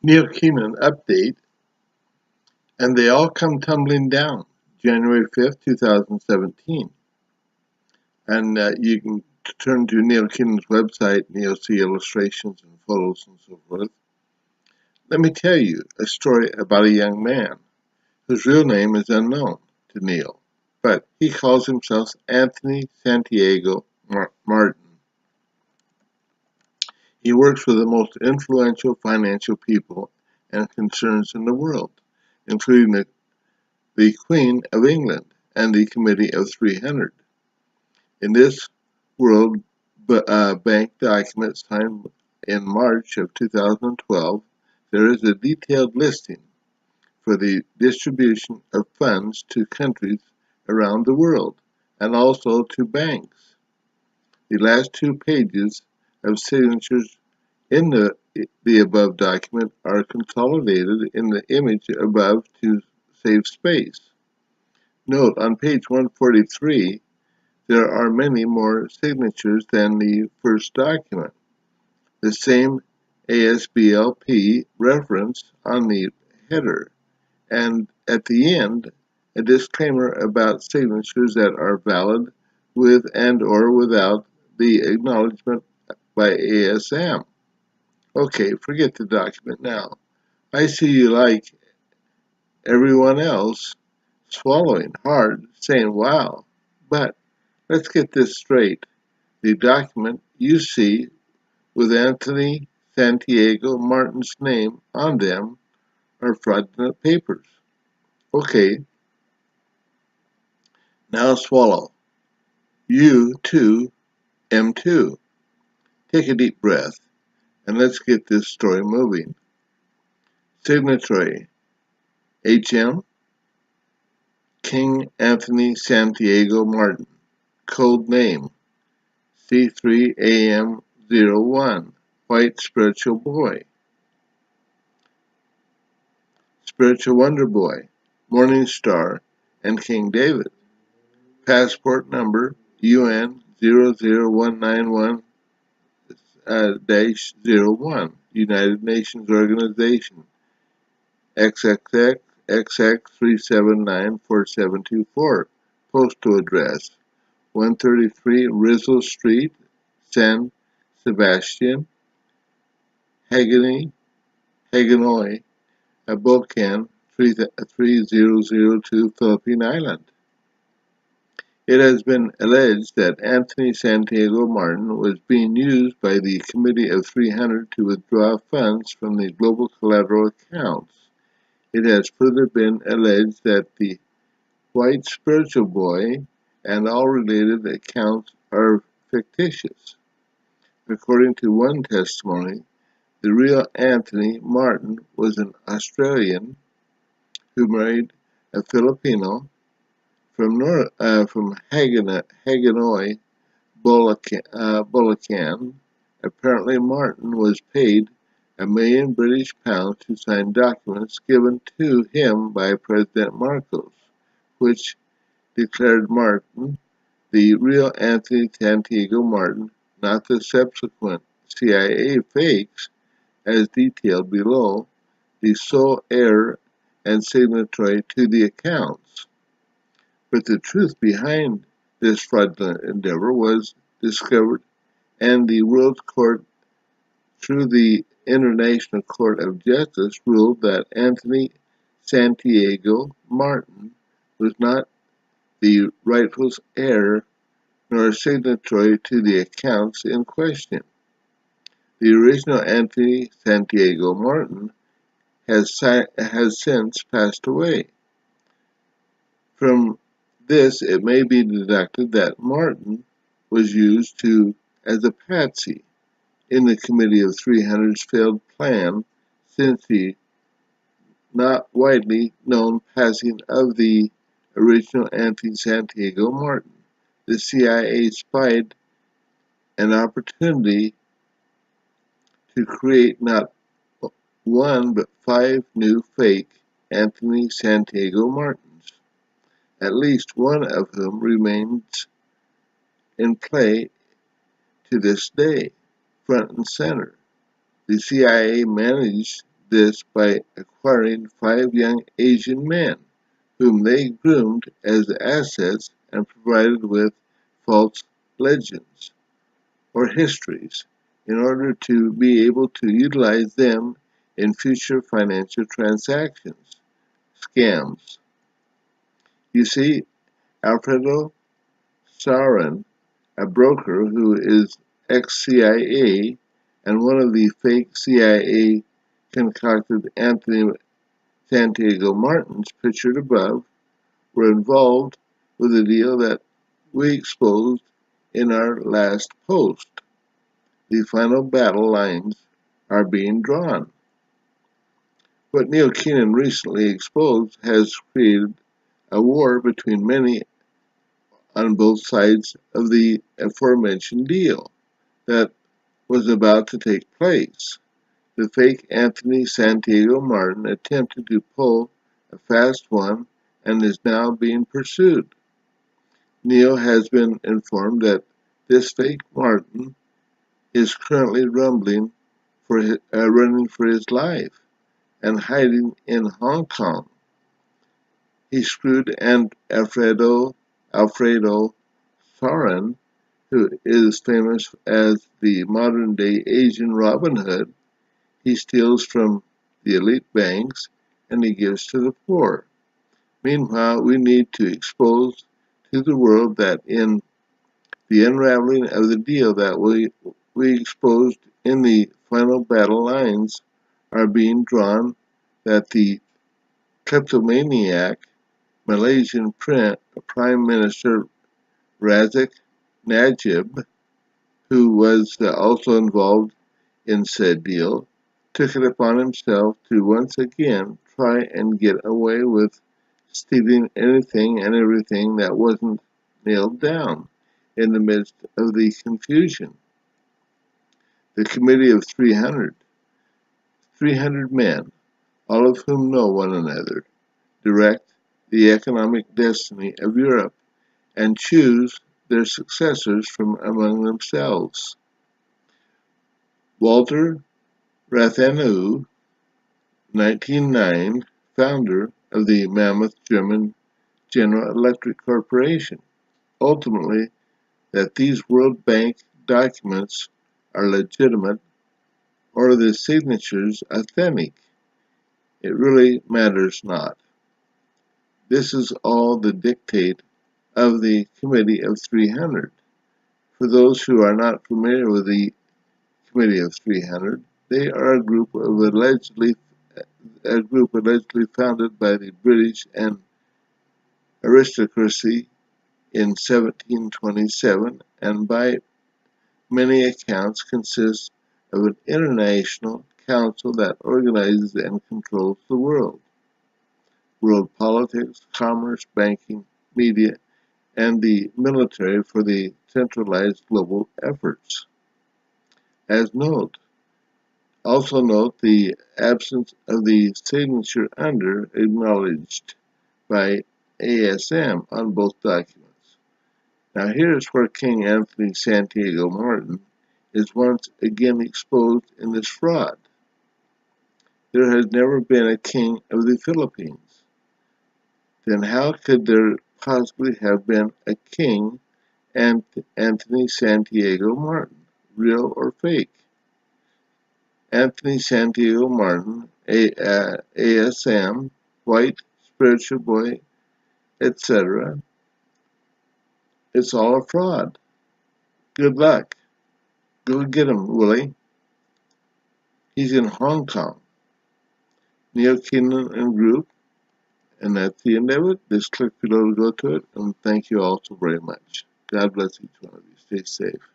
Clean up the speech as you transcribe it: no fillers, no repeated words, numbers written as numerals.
Neil Keenan update, and they all come tumbling down. January 5th, 2017. And you can turn to Neil Keenan's website and you'll see illustrations and photos and so forth. Let me tell you a story about a young man whose real name is unknown to Neil, but he calls himself Anthony Santiago Martin. He works for the most influential financial people and concerns in the world, including the Queen of England and the Committee of 300. In this World Bank document signed in March of 2012, there is a detailed listing for the distribution of funds to countries around the world and also to banks. The last 2 pages of signatures in the above document are consolidated in the image above to save space. Note on page 143, there are many more signatures than the first document. The same ASBLP reference on the header, and at the end, a disclaimer about signatures that are valid with and or without the acknowledgement by ASM. Okay, forget the document now. I see you like everyone else swallowing hard, saying wow. But let's get this straight. The document you see with Anthony Santiago Martin's name on them are fraudulent papers. Okay, now swallow. You too am too. Take a deep breath and let's get this story moving. Signatory HM King Anthony Santiago Martin. Code name C3AM01. White Spiritual Boy. Spiritual Wonder Boy. Morning Star and King David. Passport number UN 00191-01, United Nations Organization, XXX XX3794724, postal address 133 Rizal Street, San Sebastian, Haguenay, Bocan 3002, Philippine Island. It has been alleged that Anthony Santiago Martin was being used by the Committee of 300 to withdraw funds from the global collateral accounts. It has further been alleged that the White Spiritual Boy and all related accounts are fictitious. According to one testimony, the real Anthony Martin was an Australian who married a Filipino from Haguenay, Bulacan. Apparently Martin was paid £1 million to sign documents given to him by President Marcos, which declared Martin the real Anthony Santiago Martin, not the subsequent CIA fakes, as detailed below, the sole heir and signatory to the accounts. But the truth behind this fraudulent endeavor was discovered, and the World Court, through the International Court of Justice, ruled that Anthony Santiago Martin was not the rightful heir nor signatory to the accounts in question. The original Anthony Santiago Martin has since passed away. From this, it may be deducted that Martin was used as a patsy in the Committee of 300's failed plan since the not widely known passing of the original Anthony Santiago Martin. The CIA spied an opportunity to create not one but 5 new fake Anthony Santiago Martins, at least one of whom remains in play to this day, front and center. The CIA managed this by acquiring 5 young Asian men, whom they groomed as assets and provided with false legends or histories in order to be able to utilize them in future financial transactions, scams. You see, Alfredo Sauron, a broker who is ex-CIA and one of the fake CIA concocted Anthony Santiago Martins pictured above, were involved with a deal that we exposed in our last post. The final battle lines are being drawn. What Neil Keenan recently exposed has created a war between many on both sides of the aforementioned deal that was about to take place. The fake Anthony Santiago Martin attempted to pull a fast one and is now being pursued. Neil has been informed that this fake Martin is currently running for his life and hiding in Hong Kong. He screwed Alfredo Sauron, who is famous as the modern-day Asian Robin Hood. He steals from the elite banks and he gives to the poor. Meanwhile, we need to expose to the world that in the unraveling of the deal that we exposed in the final battle lines are being drawn, that the kleptomaniac Malaysian Prime Minister Razak Najib, who was also involved in said deal, took it upon himself to once again try and get away with stealing anything and everything that wasn't nailed down in the midst of the confusion. The Committee of 300 men, all of whom know one another, direct the economic destiny of Europe and choose their successors from among themselves. Walter Rathenau, 1909, founder of the mammoth German General Electric Corporation, ultimately that these World Bank documents are legitimate or the signatures authentic. It really matters not. This is all the dictate of the Committee of 300. For those who are not familiar with the Committee of 300, they are a group allegedly founded by the British and aristocracy in 1727, and by many accounts consists of an international council that organizes and controls the world politics, commerce, banking, media, and the military for the centralized global efforts. Also note the absence of the signature under acknowledged by ASM on both documents. Now here's where King Anthony Santiago Martin is once again exposed in this fraud. There has never been a king of the Philippines. Then how could there possibly have been a king Anthony Santiago Martin, real or fake? Anthony Santiago Martin, ASM, white, spiritual boy, etc. It's all a fraud. Good luck. Go get him, Willie. He's in Hong Kong. Neil Keenan and Group. And that's the end of it. Just click below to go to it. And thank you all so very much. God bless each one of you. Stay safe.